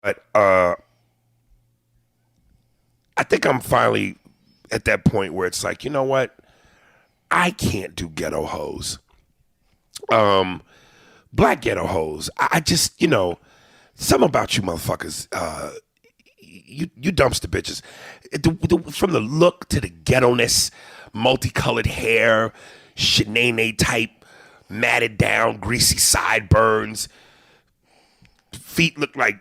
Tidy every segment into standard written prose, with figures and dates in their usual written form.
But I think I'm finally at that point where it's like, you know what? I can't do ghetto hoes. Black ghetto hoes. I just, something about you motherfuckers. You dumpster bitches. From the look to the ghetto-ness, multicolored hair, Shanae type, matted down, greasy sideburns. Feet look like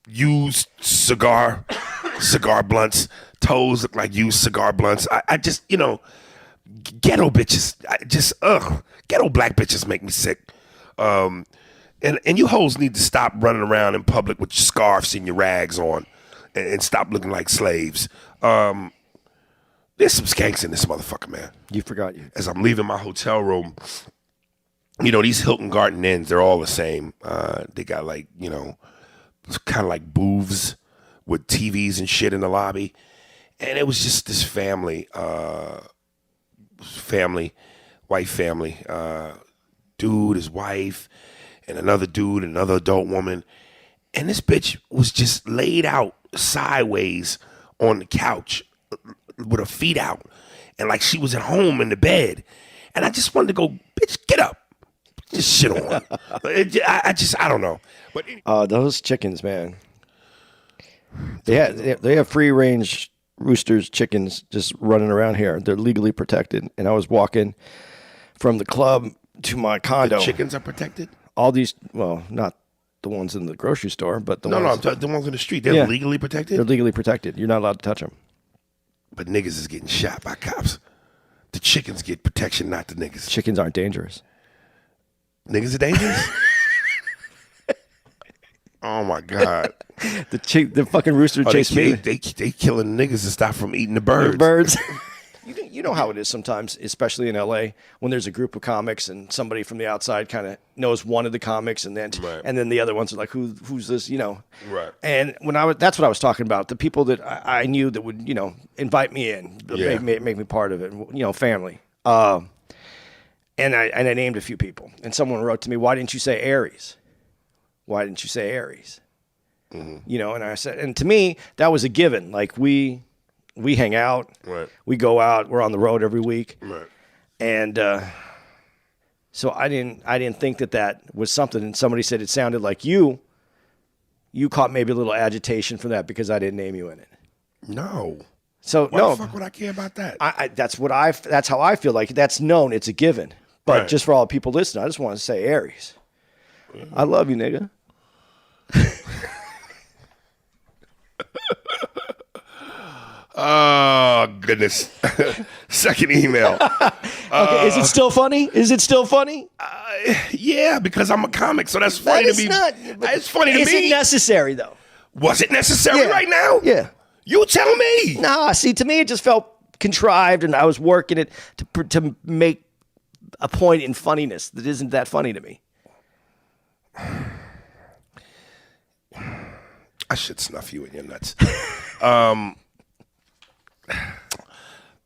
used cigar blunts. Toes look like used cigar blunts. I just, ghetto bitches. Ghetto black bitches make me sick. And you hoes need to stop running around in public with your scarves and your rags on and stop looking like slaves. There's some skanks in this motherfucker, man. You forgot you. As I'm leaving my hotel room, these Hilton Garden Inns, they're all the same. They got like, kind of like booths with TVs and shit in the lobby. And it was just this family, white family, dude, his wife, and another dude, another adult woman. And this bitch was just laid out sideways on the couch with her feet out. And like she was at home in the bed. And I just wanted to go, bitch, get up. Just shit on. I don't know. But those chickens, man. They have free range roosters, chickens just running around here. They're legally protected. And I was walking from the club to my condo. The chickens are protected? All these, well, not the ones in the grocery store, but the ones. No, the ones in the street. They're legally protected? They're legally protected. You're not allowed to touch them. But niggas is getting shot by cops. The chickens get protection, not the niggas. Chickens aren't dangerous. Niggas are dangerous? Oh my God. The fucking rooster chased me. They killing niggas to stop from eating the birds. The birds. You know how it is sometimes, especially in LA, when there's a group of comics and somebody from the outside kind of knows one of the comics, and then the other ones are like, who's this? Right. And that's what I was talking about. The people that I knew that would invite me in, make me part of it. Family. And I named a few people, and someone wrote to me, "Why didn't you say Aries? Why didn't you say Aries?" Mm-hmm. And I said, and to me that was a given. Like we hang out, right. We go out, we're on the road every week, right. And so I didn't think that was something. And somebody said it sounded like you caught maybe a little agitation from that because I didn't name you in it. No. So why the fuck would I care about that? That's how I feel. Like that's known. It's a given. But right. Just for all the people listening, I just want to say Aries. Mm-hmm. I love you, nigga. Oh, goodness. Second email. Okay, is it still funny? Yeah, because I'm a comic, so that's funny to me. It's funny to me. Is it necessary, though? Was it necessary right now? Yeah. You tell me. Nah, see, to me, it just felt contrived, and I was working it to make a point in funniness that isn't that funny to me. I should snuff you in your nuts.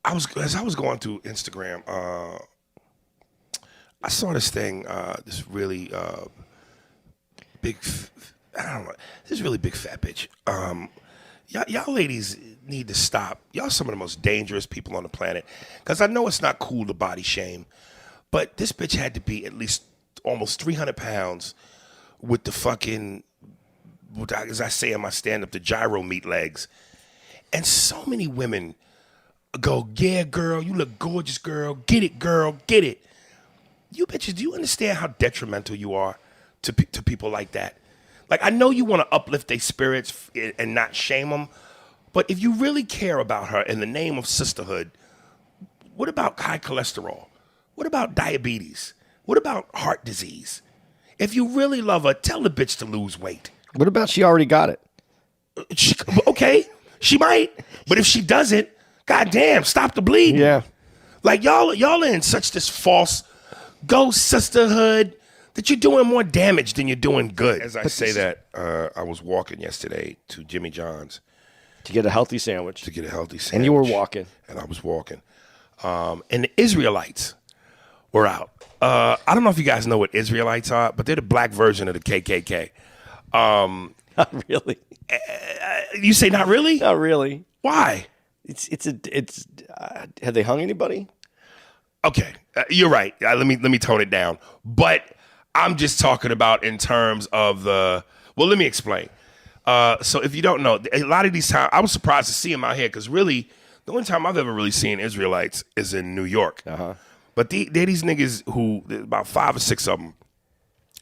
As I was going through Instagram, I saw this thing, this really big, I don't know, this really big fat bitch. Y'all ladies need to stop. Y'all some of the most dangerous people on the planet. Because I know it's not cool to body shame, but this bitch had to be at least almost 300 pounds with the fucking, as I say in my stand-up, the gyro meat legs. And so many women go, yeah, girl, you look gorgeous, girl. Get it, girl, get it. You bitches, do you understand how detrimental you are to people like that? Like, I know you want to uplift their spirits and not shame them, but if you really care about her in the name of sisterhood, what about high cholesterol? What about diabetes? What about heart disease? If you really love her, tell the bitch to lose weight. What about she already got it? Okay, she might, but if she doesn't, goddamn, stop the bleeding. Yeah. Like, y'all are in such this false ghost sisterhood that you're doing more damage than you're doing good. As I say that, I was walking yesterday to Jimmy John's. To get a healthy sandwich. And you were walking. And I was walking. And the Israelites We're out. I don't know if you guys know what Israelites are, but they're the black version of the KKK. Not really. You say not really? Not really. Why? Have they hung anybody? Okay, you're right. Let me tone it down. But I'm just talking about in terms of the. Well, let me explain. So if you don't know, a lot of these times I was surprised to see them out here because really the only time I've ever really seen Israelites is in New York. But they're these niggas who about 5 or 6 of them,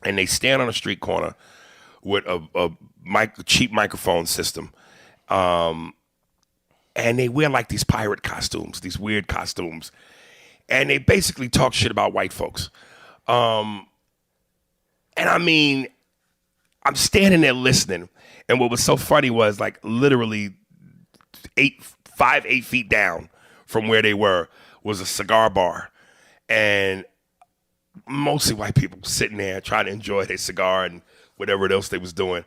and they stand on a street corner with a cheap microphone system, and they wear like these pirate costumes, these weird costumes. And they basically talk shit about white folks. And I mean, I'm standing there listening. And what was so funny was like literally 8 feet down from where they were was a cigar bar. And mostly white people sitting there trying to enjoy their cigar and whatever else they was doing.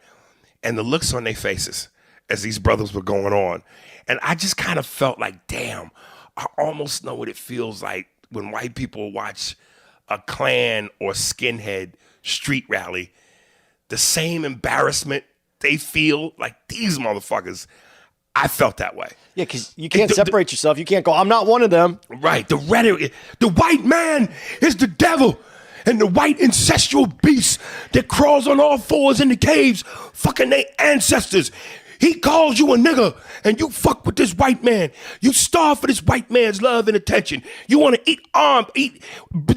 And the looks on their faces as these brothers were going on. And I just kind of felt like, damn, I almost know what it feels like when white people watch a Klan or skinhead street rally. The same embarrassment they feel, like these motherfuckers, I felt that way. Yeah, because you can't separate yourself. You can't go, I'm not one of them. Right. The rhetoric, the white man is the devil. And the white ancestral beast that crawls on all fours in the caves, fucking their ancestors. He calls you a nigga, and you fuck with this white man. You starve for this white man's love and attention. You want to eat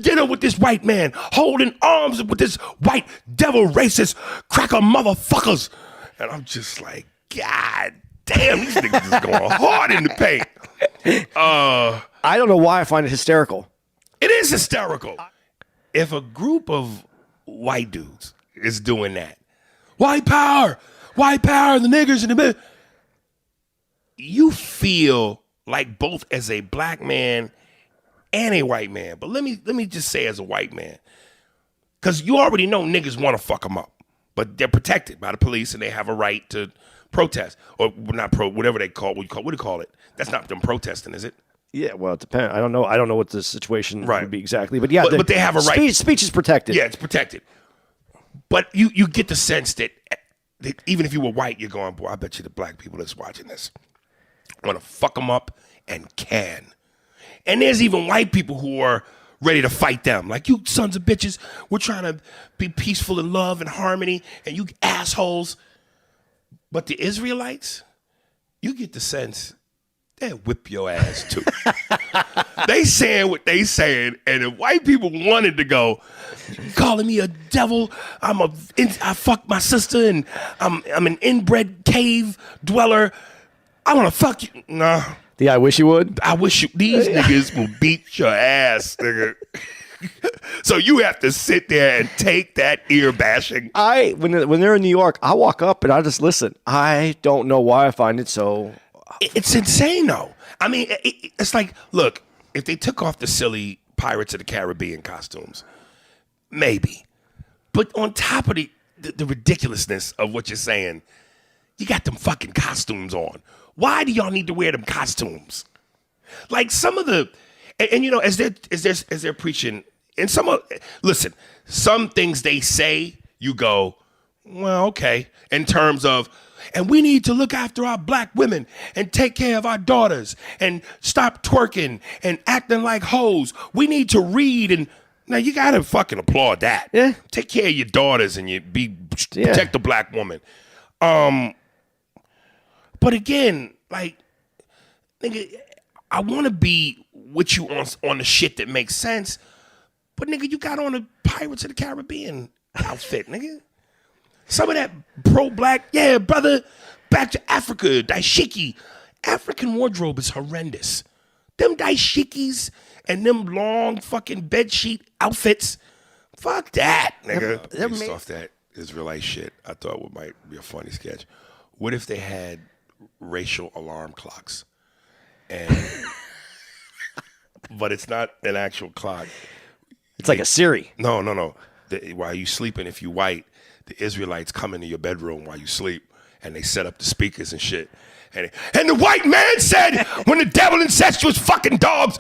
dinner with this white man, holding arms with this white devil racist cracker motherfuckers. And I'm just like, God damn, these niggas is going hard in the paint. I don't know why I find it hysterical. It is hysterical. If a group of white dudes is doing that, white power, the niggers in the middle, you feel like both as a black man and a white man. But let me just say as a white man, because you already know niggas want to fuck them up, but they're protected by the police and they have a right to protest or not whatever they call. What do you call it? That's not them protesting, is it? Yeah, well, it depends. I don't know what the situation Right. would be exactly, but yeah, but they have a right. Speech is protected. Yeah, it's protected. But you get the sense that even if you were white, you're going, boy, I bet you the black people that's watching this want to fuck them up and can. And there's even white people who are ready to fight them. Like, you sons of bitches, we're trying to be peaceful in love and harmony, and you assholes. But the Israelites, you get the sense they'll whip your ass too. They saying what they saying, and if white people wanted to go, calling me a devil, I fucked my sister, and I'm an inbred cave dweller. I want to fuck you. Nah. Yeah, I wish you would. I wish you. These niggas will beat your ass, nigga. So you have to sit there and take that ear bashing. When they're in New York, I walk up and I just listen. I don't know why I find it so. It's insane, though. I mean, it's like, look, if they took off the silly Pirates of the Caribbean costumes, maybe. But on top of the ridiculousness of what you're saying, you got them fucking costumes on. Why do y'all need to wear them costumes? Like some of the, and you know, as they're preaching, and listen, some things they say, you go, well, okay, in terms of, and we need to look after our black women and take care of our daughters and stop twerking and acting like hoes. We need to read, and now you gotta fucking applaud that. Yeah. Take care of your daughters and protect the black woman. But again, like, nigga, I want to be with you on the shit that makes sense. But nigga, you got on a Pirates of the Caribbean outfit, nigga. Some of that pro-black, yeah, brother, back to Africa, dashiki. African wardrobe is horrendous. Them dashikis and them long fucking bedsheet outfits, fuck that, nigga. Based off that Israelite shit, I thought what might be a funny sketch. What if they had racial alarm clocks? And but it's not an actual clock. It's like a Siri. No. While you sleeping, if you white, the Israelites come into your bedroom while you sleep, and they set up the speakers and shit. And the white man said, when the devil incestuous fucking dogs,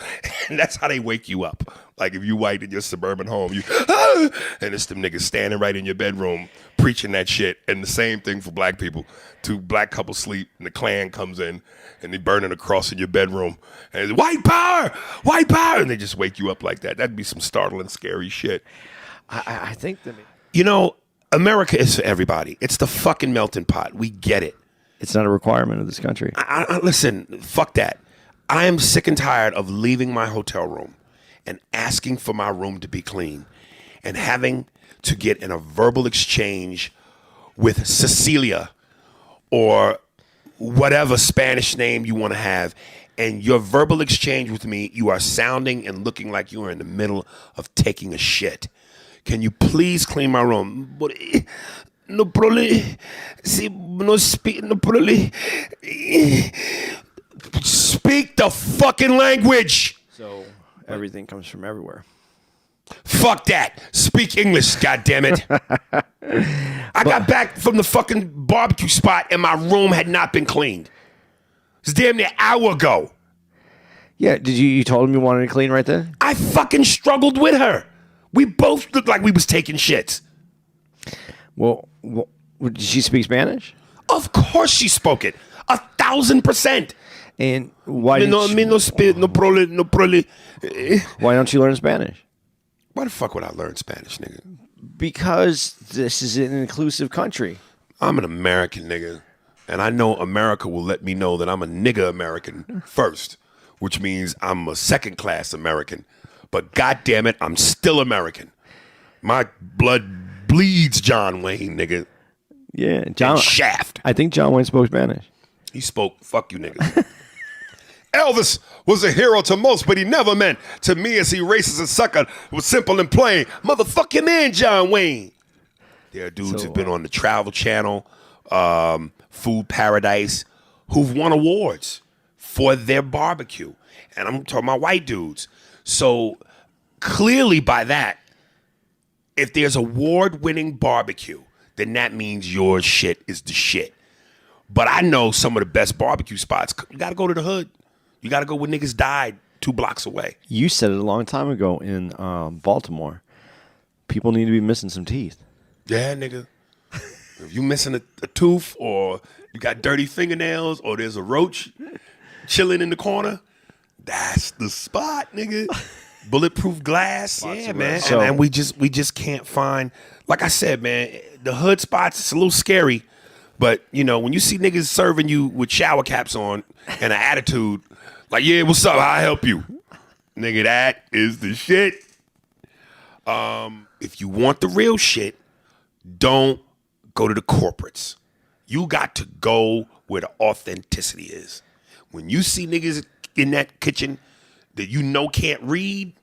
and that's how they wake you up. Like if you white in your suburban home, and it's them niggas standing right in your bedroom preaching that shit. And the same thing for black people. Two black couples sleep, and the Klan comes in, and they burning a cross in your bedroom, and it's white power, and they just wake you up like that. That'd be some startling, scary shit. I think that America is for everybody. It's the fucking melting pot. We get it. it's not a requirement of this country. Listen, fuck that. I am sick and tired of leaving my hotel room and asking for my room to be clean and having to get in a verbal exchange with Cecilia or whatever Spanish name you want to have. And your verbal exchange with me, you are sounding and looking like you are in the middle of taking a shit. Can you please clean my room? No problem. Si no speak, no problem. Speak the fucking language. So everything comes from everywhere. Fuck that. Speak English, goddammit. I got back from the fucking barbecue spot and my room had not been cleaned. It's damn near an hour ago. Yeah, did you told him you wanted to clean right there? I fucking struggled with her. We both looked like we was taking shits. Well, did she speak Spanish? Of course she spoke it. 1,000%. And why didn't No problem. why don't you learn Spanish? Why the fuck would I learn Spanish, nigga? Because this is an inclusive country. I'm an American, nigga. And I know America will let me know that I'm a nigga American first, which means I'm a second-class American. But goddamn it, I'm still American. My blood bleeds John Wayne, nigga. Yeah, John And Shaft. I think John Wayne spoke Spanish. He spoke, fuck you niggas. Elvis was a hero to most, but he never meant to me as he races a sucker was simple and plain. Motherfuck your man, John Wayne. There are dudes who've been on the Travel Channel, Food Paradise, who've won awards for their barbecue. And I'm talking about white dudes. So clearly by that, if there's award-winning barbecue, then that means your shit is the shit. But I know some of the best barbecue spots. You got to go to the hood. You got to go where niggas died 2 blocks away. You said it a long time ago in Baltimore. People need to be missing some teeth. Yeah, nigga. If you missing a tooth or you got dirty fingernails or there's a roach chilling in the corner, that's the spot, nigga. Bulletproof glass. Yeah, man. So, and we just can't find, like I said, man, the hood spots, it's a little scary. But, you know, when you see niggas serving you with shower caps on and an attitude, like, yeah, what's up? I'll help you. Nigga, that is the shit. If you want the real shit, don't go to the corporates. You got to go where the authenticity is. When you see niggas in that kitchen that you know can't read,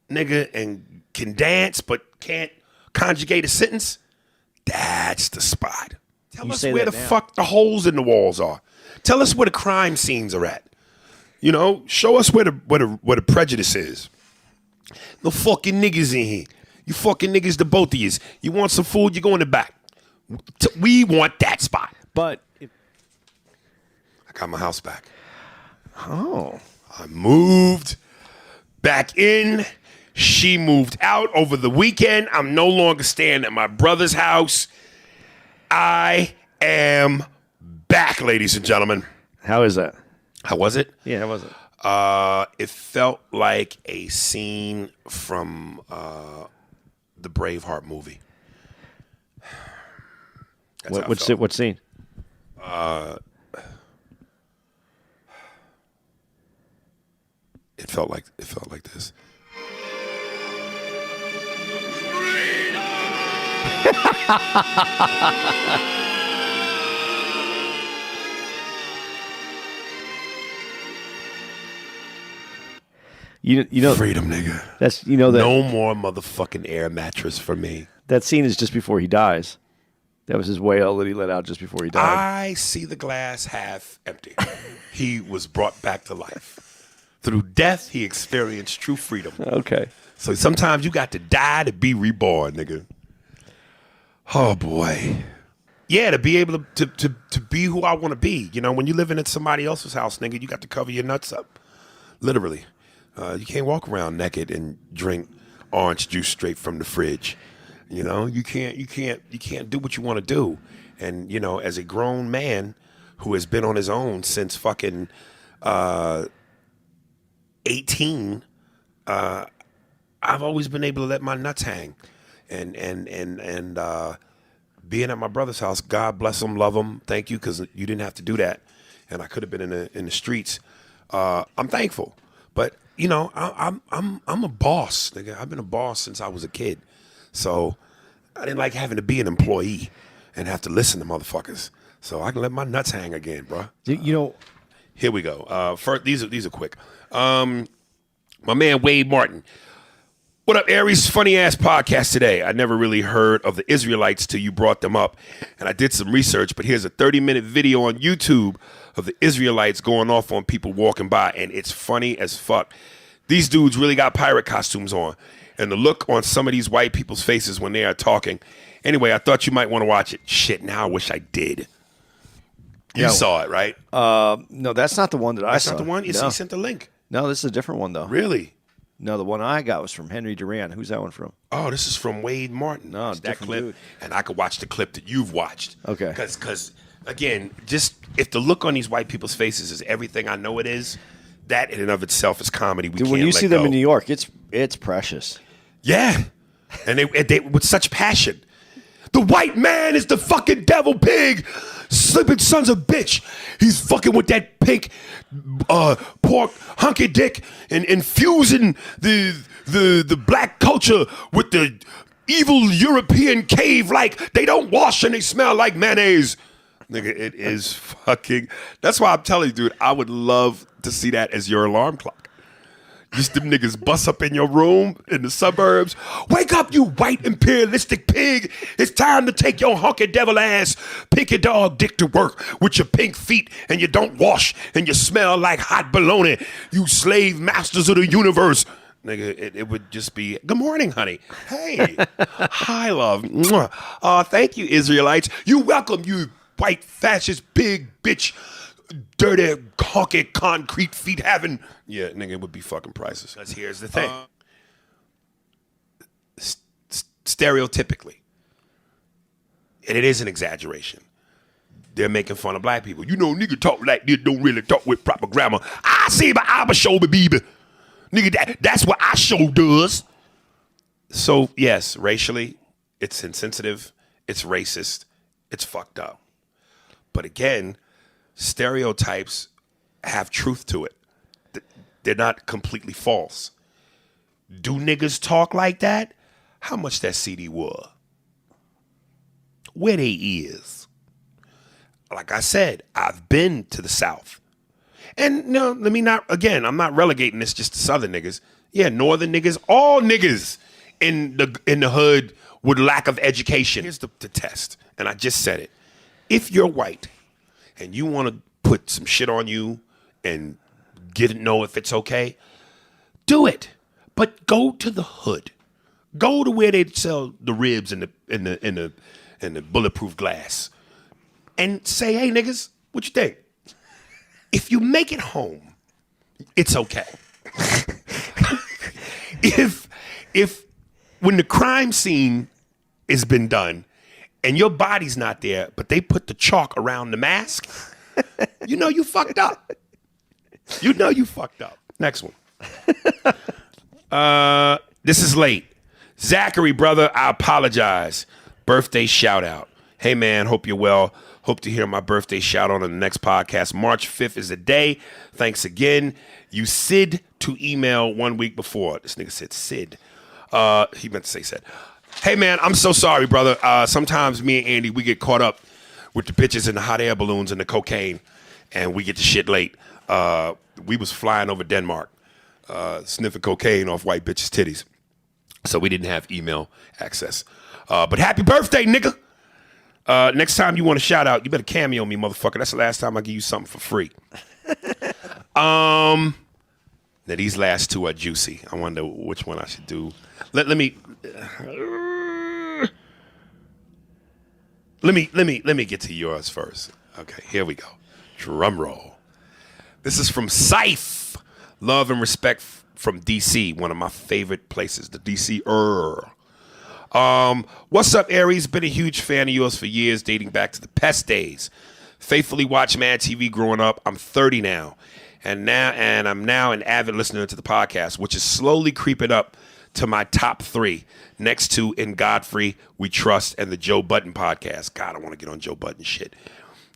nigga, and can dance but can't conjugate a sentence, that's the spot. Tell us where the fuck the holes in the walls are. Tell us where the crime scenes are at. You know, show us where the prejudice is. No fucking niggas in here. You fucking niggas, the both of yous. You want some food, you go in the back. We want that spot. But I got my house back. oh, I moved back in. She moved out over the weekend. I'm no longer staying at my brother's house. I am back, ladies and gentlemen. how is that? How was it? Yeah, how was it? It felt like a scene from the Braveheart movie. That's how it felt. What scene? It felt like this. You know Freedom, nigga. that's that No more motherfucking air mattress for me. that scene is just before he dies. That was his wail that he let out just before he died. I see the glass half empty. He was brought back to life. Through death, he experienced true freedom. Okay. So sometimes you got to die to be reborn, nigga. Oh boy. Yeah, to be able to be who I want to be. You know, when you're living in somebody else's house, nigga, you got to cover your nuts up. Literally. You can't walk around naked and drink orange juice straight from the fridge. You know, you can't do what you want to do. And, you know, as a grown man who has been on his own since fucking 18, I've always been able to let my nuts hang. And being at my brother's house, God bless him, love him, thank you, because you didn't have to do that, and I could have been in the streets. I'm thankful, but you know, I'm a boss, nigga. I've been a boss since I was a kid, so I didn't like having to be an employee and have to listen to motherfuckers. So I can let my nuts hang again, bro. You know, Here we go. First, these are quick. My man Wade Martin. What up, Aries? Funny ass podcast today. I never really heard of the Israelites till you brought them up. And I did some research, but here's a 30-minute video on YouTube of the Israelites going off on people walking by, and it's funny as fuck. These dudes really got pirate costumes on, and the look on some of these white people's faces when they are talking. Anyway, I thought you might want to watch it. Shit, now I wish I did. You saw it, right? no, that's not the one that I saw. That's not the one? Yes, No. he sent the link. No, this is a different one though. Really? No, the one I got was from Henry Duran. Who's that one from? Oh, this is from Wade Martin. No, It's that different clip, dude. and I could watch the clip that you've watched. Okay. Because again, just if the look on these white people's faces is everything I know it is, that in and of itself is comedy. We Dude, can't when you let see them go. in New York, it's precious. Yeah, and they with such passion. The white man is the fucking devil pig, sleeping sons of bitch. He's fucking with that pink pork hunky dick and infusing the black culture with the evil European cave like they don't wash and they smell like mayonnaise. Nigga, it is fucking. That's why I'm telling you, dude, I would love to see that as your alarm clock. Just them niggas bust up in your room in the suburbs. Wake up, you white imperialistic pig. It's time to take your hunky devil ass pinky dog dick to work with your pink feet and you don't wash and you smell like hot bologna. You slave masters of the universe. Nigga, it would just be, good morning, honey. Hey. Hi, love. Mwah. Thank you, Israelites. You welcome, you white fascist pig bitch. Dirty, honky, concrete feet having. Yeah, nigga, it would be fucking priceless. Because here's the thing. Stereotypically, and it is an exaggeration, they're making fun of black people. You know, nigga talk like this, don't really talk with proper grammar. I see my Abba show me, baby. Nigga, that's what I show does. So, yes, racially, it's insensitive, it's racist, it's fucked up. But again, stereotypes have truth to it. They're not completely false. Do niggas talk like that? How much that CD was? Where they is? Like I said, I've been to the South. And no, let me not, again, I'm not relegating this just to Southern niggas. Yeah, Northern niggas, all niggas in the hood with lack of education. Here's the test, and I just said it. If you're white, and you want to put some shit on you and know if it's okay, do it. But go to the hood. Go to where they sell the ribs and the bulletproof glass, and say, "Hey, niggas, what you think? If you make it home, it's okay. if when the crime scene has been done." And your body's not there, but they put the chalk around the mask, you know you fucked up. You know you fucked up. Next one. This is late. Zachary, brother, I apologize. Birthday shout out. Hey, man, hope you're well. Hope to hear my birthday shout out on the next podcast. March 5th is the day. Thanks again. You Sid to email 1 week before. This nigga said Sid. He meant to say said. Hey, man, I'm so sorry, brother. Sometimes me and Andy, we get caught up with the bitches and the hot air balloons and the cocaine, and we get the shit late. We was flying over Denmark, sniffing cocaine off white bitches' titties. So we didn't have email access. But happy birthday, nigga. Next time you want a shout out, you better cameo me, motherfucker. That's the last time I give you something for free. Now these last two are juicy. I wonder which one I should do. Let me. Let me get to yours first. Okay, here we go. Drum roll. This is from Syfe. Love and respect from DC, one of my favorite places, the DC. What's up, Aries? Been a huge fan of yours for years, dating back to the Pest days. Faithfully watched Mad TV growing up. I'm 30 now, and I'm now an avid listener to the podcast, which is slowly creeping up to my top 3, next to In Godfrey We Trust and the Joe Budden podcast. God, I want to get on Joe Budden shit.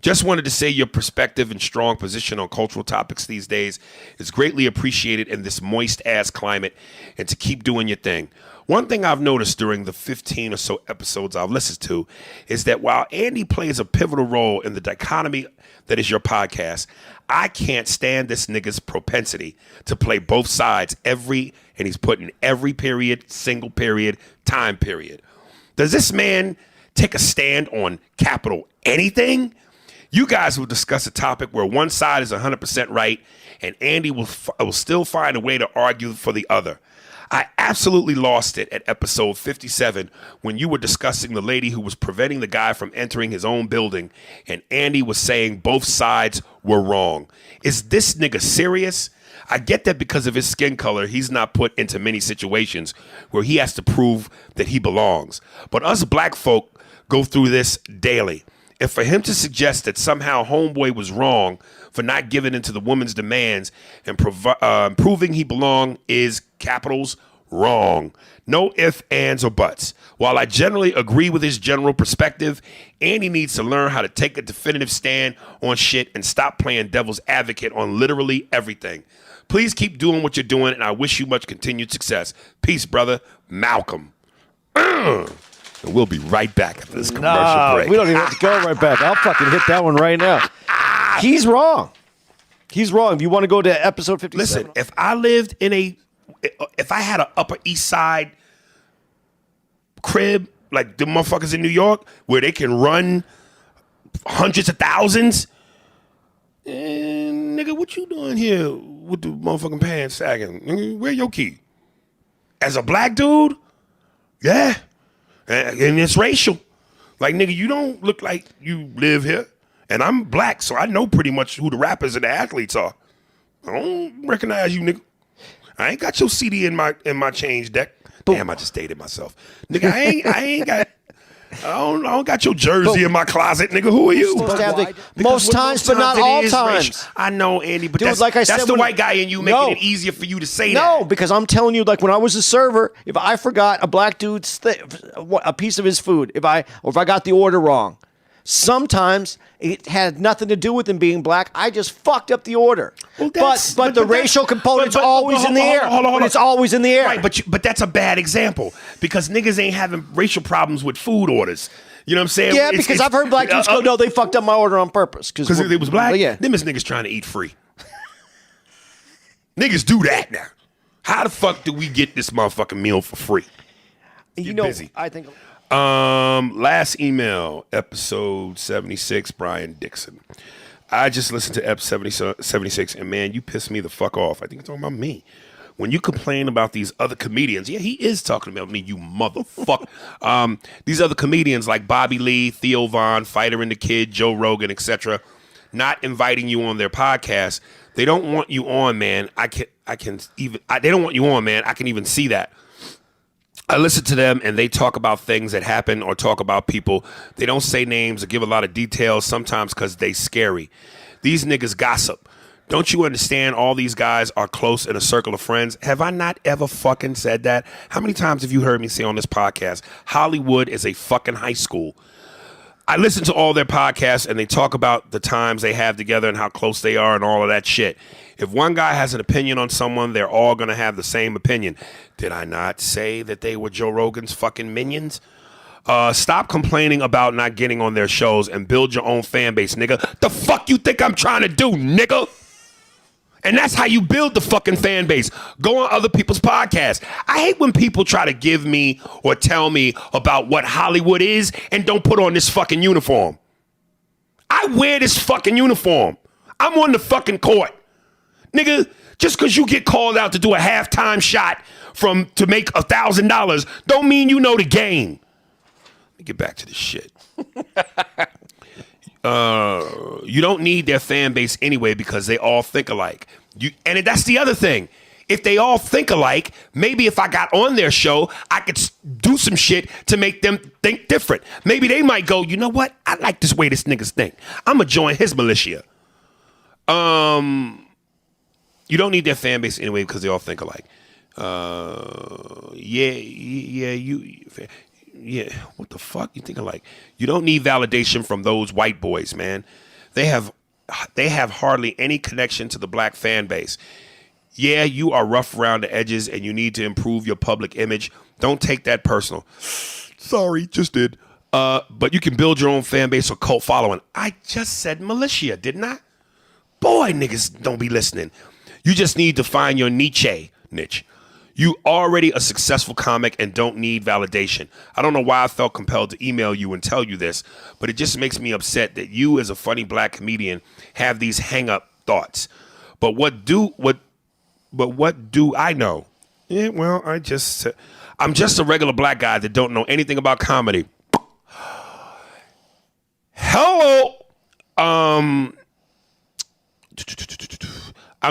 Just wanted to say your perspective and strong position on cultural topics these days is greatly appreciated in this moist-ass climate, and to keep doing your thing. One thing I've noticed during the 15 or so episodes I've listened to is that while Andy plays a pivotal role in the dichotomy that is your podcast, I can't stand this nigga's propensity to play both sides and he's putting every period, single period, time period. Does this man take a stand on capital anything? You guys will discuss a topic where one side is 100% right, and Andy will still find a way to argue for the other. I absolutely lost it at episode 57 when you were discussing the lady who was preventing the guy from entering his own building, and Andy was saying both sides were wrong. Is this nigga serious? I get that because of his skin color, he's not put into many situations where he has to prove that he belongs. But us black folk go through this daily. And for him to suggest that somehow homeboy was wrong for not giving into the woman's demands and proving he belonged is capitals wrong. No ifs, ands, or buts. While I generally agree with his general perspective, Andy needs to learn how to take a definitive stand on shit and stop playing devil's advocate on literally everything. Please keep doing what you're doing, and I wish you much continued success. Peace, brother. Malcolm. And we'll be right back after this commercial break. We don't even have to go right back. I'll fucking hit that one right now. He's wrong. He's wrong. If you want to go to episode 57. Listen, if I had an Upper East Side crib, like the motherfuckers in New York, where they can run hundreds of thousands, and nigga, what you doing here with the motherfucking pants sagging? Nigga, where your key? As a black dude? Yeah. And it's racial. Like, nigga, you don't look like you live here. And I'm black, so I know pretty much who the rappers and the athletes are. I don't recognize you, nigga. I ain't got your CD in my change deck. Damn, I just dated myself. Nigga, I don't got your jersey in my closet, nigga. Who are you? Most times, but not all times. I know, Andy, but Dude, that's, like I said, that's the white guy in you making it easier for you to say that. No, because I'm telling you, like when I was a server, if I forgot a black dude's a piece of his food, if I got the order wrong, sometimes it had nothing to do with him being black. I just fucked up the order. Well, but the racial component's always in the air. Hold on. It's always in the air. Right, but that's a bad example because niggas ain't having racial problems with food orders. You know what I'm saying? Yeah, because I've heard black dudes go, no, they fucked up my order on purpose. Because it was black? Yeah. Them is niggas trying to eat free. Niggas do that now. How the fuck do we get this motherfucking meal for free? You know, busy. I think... Last email, episode 76, Brian Dixon. I just listened to episode 76, and man, you pissed me the fuck off. I think you're talking about me. When you complain about these other comedians, yeah, he is talking about me, you motherfucker. These other comedians like Bobby Lee, Theo Von, Fighter and the Kid, Joe Rogan, etc., not inviting you on their podcast. They don't want you on, man. They don't want you on, man. I can even see that. I listen to them and they talk about things that happen or talk about people. They don't say names or give a lot of details sometimes because they scary. These niggas gossip. Don't you understand all these guys are close in a circle of friends? Have I not ever fucking said that? How many times have you heard me say on this podcast, Hollywood is a fucking high school? I listen to all their podcasts and they talk about the times they have together and how close they are and all of that shit. If one guy has an opinion on someone, they're all going to have the same opinion. Did I not say that they were Joe Rogan's fucking minions? Stop complaining about not getting on their shows and build your own fan base, nigga. The fuck you think I'm trying to do, nigga? And that's how you build the fucking fan base. Go on other people's podcasts. I hate when people try to give me or tell me about what Hollywood is and don't put on this fucking uniform. I wear this fucking uniform. I'm on the fucking court. Nigga, just because you get called out to do a halftime shot to make $1,000 don't mean you know the game. Let me get back to this shit. You don't need their fan base anyway because they all think alike. And that's the other thing. If they all think alike, maybe if I got on their show, I could do some shit to make them think different. Maybe they might go, you know what? I like this way this niggas think. I'm going to join his militia. You don't need their fan base anyway because they all think alike. Yeah, what the fuck you think alike? You don't need validation from those white boys, man. They have hardly any connection to the black fan base. Yeah, you are rough around the edges and you need to improve your public image. Don't take that personal. Sorry, just did. But you can build your own fan base or cult following. I just said militia, didn't I? Boy, niggas don't be listening. You just need to find your niche. You already a successful comic and don't need validation. I don't know why I felt compelled to email you and tell you this, but it just makes me upset that you as a funny black comedian have these hang-up thoughts. But what do I know? Yeah, well, I'm just a regular black guy that don't know anything about comedy. Hello. I'm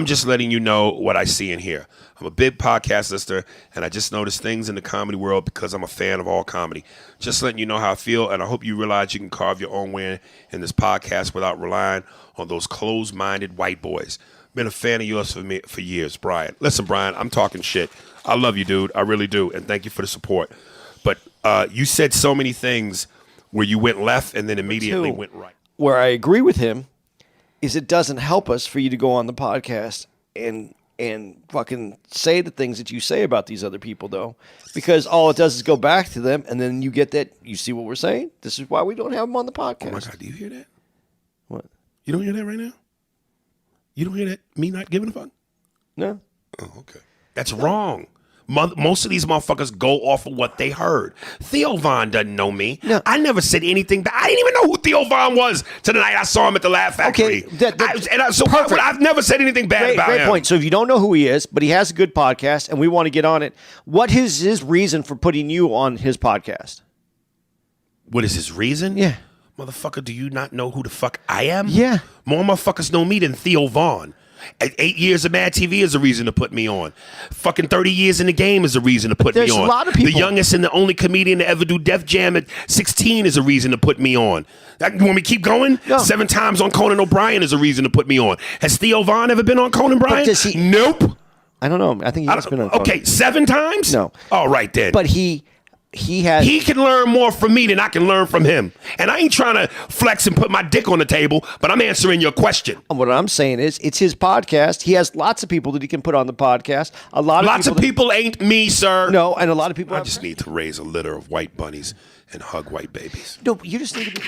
just letting you know what I see and hear. I'm a big podcast listener, and I just notice things in the comedy world because I'm a fan of all comedy. Just letting you know how I feel, and I hope you realize you can carve your own way in this podcast without relying on those closed-minded white boys. Been a fan of yours for years, Brian. Listen, Brian, I'm talking shit. I love you, dude. I really do, and thank you for the support. But you said so many things where you went left and then immediately went right. Where I agree with him is it doesn't help us for you to go on the podcast and fucking say the things that you say about these other people, though, because all it does is go back to them, and then you get that. You see what we're saying? This is why we don't have them on the podcast. Oh my God, do you hear that? What? You don't hear that right now? You don't hear that? Me not giving a fuck? No. Oh, okay. That's wrong. Most of these motherfuckers go off of what they heard. Theo Von doesn't know me. No. I never said anything bad. I didn't even know who Theo Von was till the night I saw him at the Laugh Factory. Okay, perfect. I've never said anything bad about him. Great point. So if you don't know who he is, but he has a good podcast, and we want to get on it, what is his reason for putting you on his podcast? What is his reason? Yeah. Motherfucker, do you not know who the fuck I am? Yeah. More motherfuckers know me than Theo Von. 8 years of Mad TV is a reason to put me on. Fucking 30 years in the game is a reason to put me on. There's a lot of people. The youngest and the only comedian to ever do Def Jam at 16 is a reason to put me on. You want me to keep going? No. 7 times on Conan O'Brien is a reason to put me on. Has Theo Von ever been on Conan O'Brien? Nope. I don't know. I think he's been on Conan. Okay, 7 times? No. All right then. But he can learn more from me than I can learn from him. And I ain't trying to flex and put my dick on the table, but I'm answering your question. What I'm saying is it's his podcast. He has lots of people that he can put on the podcast. Lots of people ain't me, sir. No, and a lot of people I just need to raise a litter of white bunnies and hug white babies. No, you just need to be...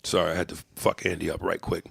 Sorry, I had to fuck Andy up right quick.